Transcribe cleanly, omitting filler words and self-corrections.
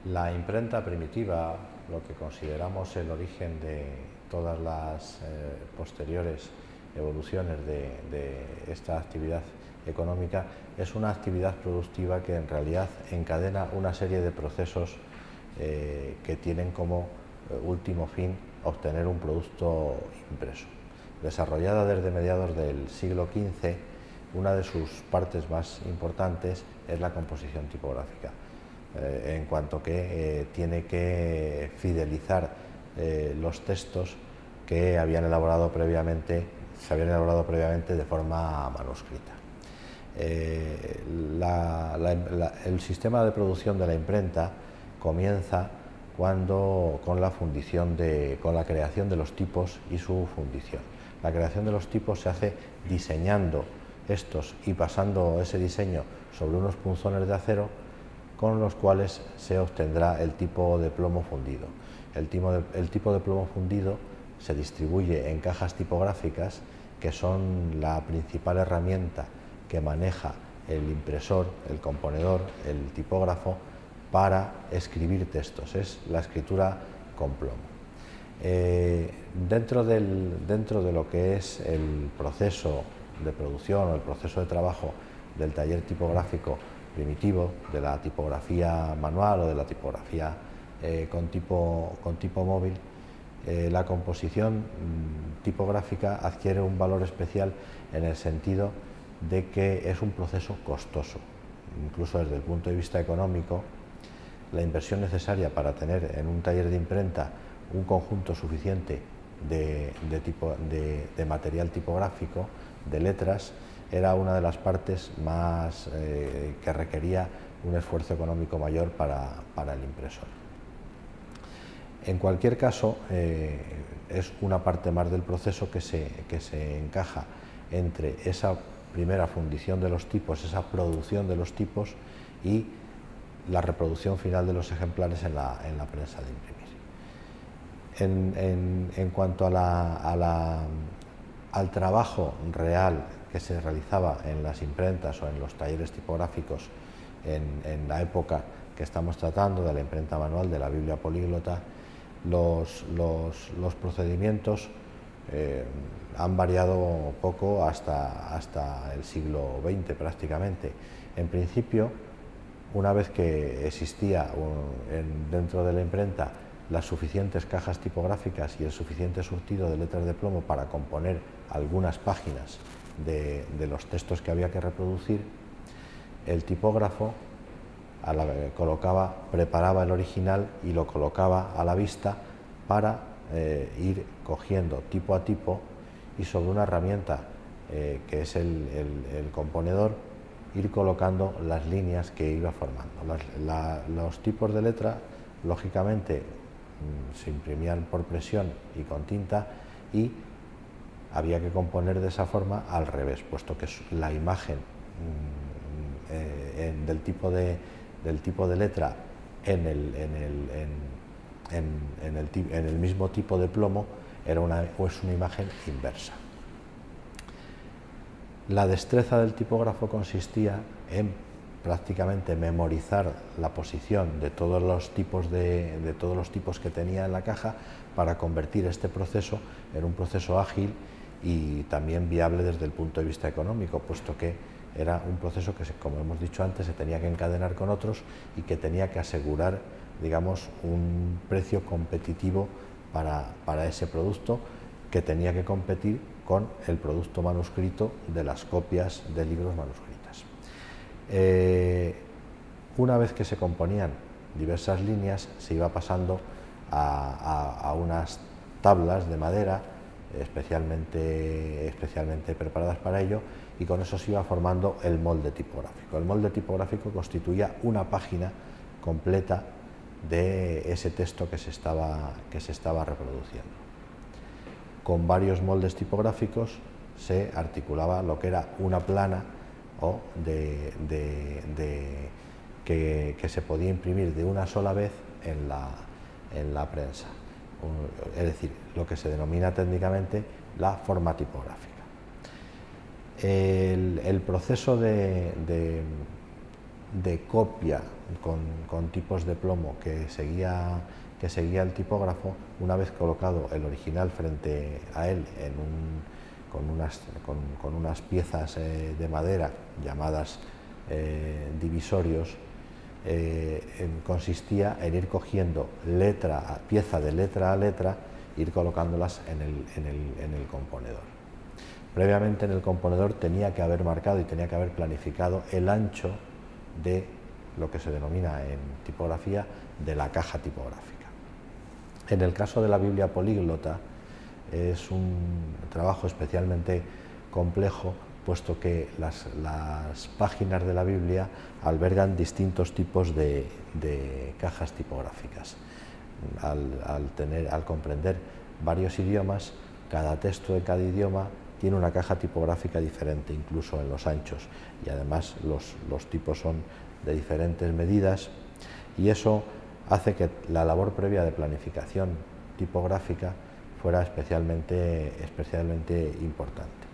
La imprenta primitiva, lo que consideramos el origen de todas las posteriores evoluciones de esta actividad económica, es una actividad productiva que en realidad encadena una serie de procesos que tienen como último fin obtener un producto impreso. Desarrollada desde mediados del siglo XV, una de sus partes más importantes es la composición tipográfica, en cuanto que tiene que fidelizar los textos que se habían elaborado previamente de forma manuscrita. El sistema de producción de la imprenta comienza con la creación de los tipos y su fundición. La creación de los tipos se hace diseñando estos y pasando ese diseño sobre unos punzones de acero con los cuales se obtendrá el tipo de plomo fundido. El tipo de plomo fundido se distribuye en cajas tipográficas, que son la principal herramienta que maneja el impresor, el componedor, el tipógrafo, para escribir textos. Es la escritura con plomo. Dentro de lo que es el proceso de producción o el proceso de trabajo del taller tipográfico primitivo, de la tipografía manual o de la tipografía con tipo móvil, la composición tipográfica adquiere un valor especial en el sentido de que es un proceso costoso. Incluso desde el punto de vista económico, la inversión necesaria para tener en un taller de imprenta un conjunto suficiente de material tipográfico, de letras, era una de las partes más que requería un esfuerzo económico mayor para el impresor. En cualquier caso, es una parte más del proceso que se encaja entre esa primera fundición de los tipos, esa producción de los tipos, y la reproducción final de los ejemplares en la prensa de imprimir. En cuanto al trabajo real que se realizaba en las imprentas o en los talleres tipográficos en la época que estamos tratando, de la imprenta manual, de la Biblia políglota, los procedimientos han variado poco hasta el siglo XX prácticamente. En principio, una vez que existía dentro de la imprenta las suficientes cajas tipográficas y el suficiente surtido de letras de plomo para componer algunas páginas de los textos que había que reproducir, el tipógrafo preparaba el original y lo colocaba a la vista para ir cogiendo tipo a tipo, y sobre una herramienta que es el componedor, ir colocando las líneas que iba formando. Los tipos de letra, lógicamente, se imprimían por presión y con tinta, y había que componer de esa forma al revés, puesto que la imagen del tipo de letra en el mismo tipo de plomo era una imagen inversa. La destreza del tipógrafo consistía en prácticamente memorizar la posición de todos los tipos que tenía en la caja, para convertir este proceso en un proceso ágil y también viable desde el punto de vista económico, puesto que era un proceso que, como hemos dicho antes, se tenía que encadenar con otros y que tenía que asegurar, digamos, un precio competitivo para ese producto, que tenía que competir con el producto manuscrito de las copias de libros manuscritas. Una vez que se componían diversas líneas, se iba pasando a unas tablas de madera especialmente preparadas para ello, y con eso se iba formando el molde tipográfico. El molde tipográfico constituía una página completa de ese texto que se estaba reproduciendo. Con varios moldes tipográficos se articulaba lo que era una plana, o que se podía imprimir de una sola vez en la prensa, es decir, lo que se denomina técnicamente la forma tipográfica. El proceso de de copia con tipos de plomo que seguía el tipógrafo, una vez colocado el original frente a él con unas piezas de madera llamadas divisorios, consistía en ir cogiendo pieza de letra a letra, ir colocándolas en el componedor. Previamente en el componedor tenía que haber marcado y tenía que haber planificado el ancho de lo que se denomina en tipografía de la caja tipográfica. En el caso de la Biblia políglota es un trabajo especialmente complejo, puesto que las páginas de la Biblia albergan distintos tipos de cajas tipográficas. Al comprender varios idiomas, cada texto de cada idioma tiene una caja tipográfica diferente, incluso en los anchos, y además los tipos son de diferentes medidas, y eso hace que la labor previa de planificación tipográfica fuera especialmente importante.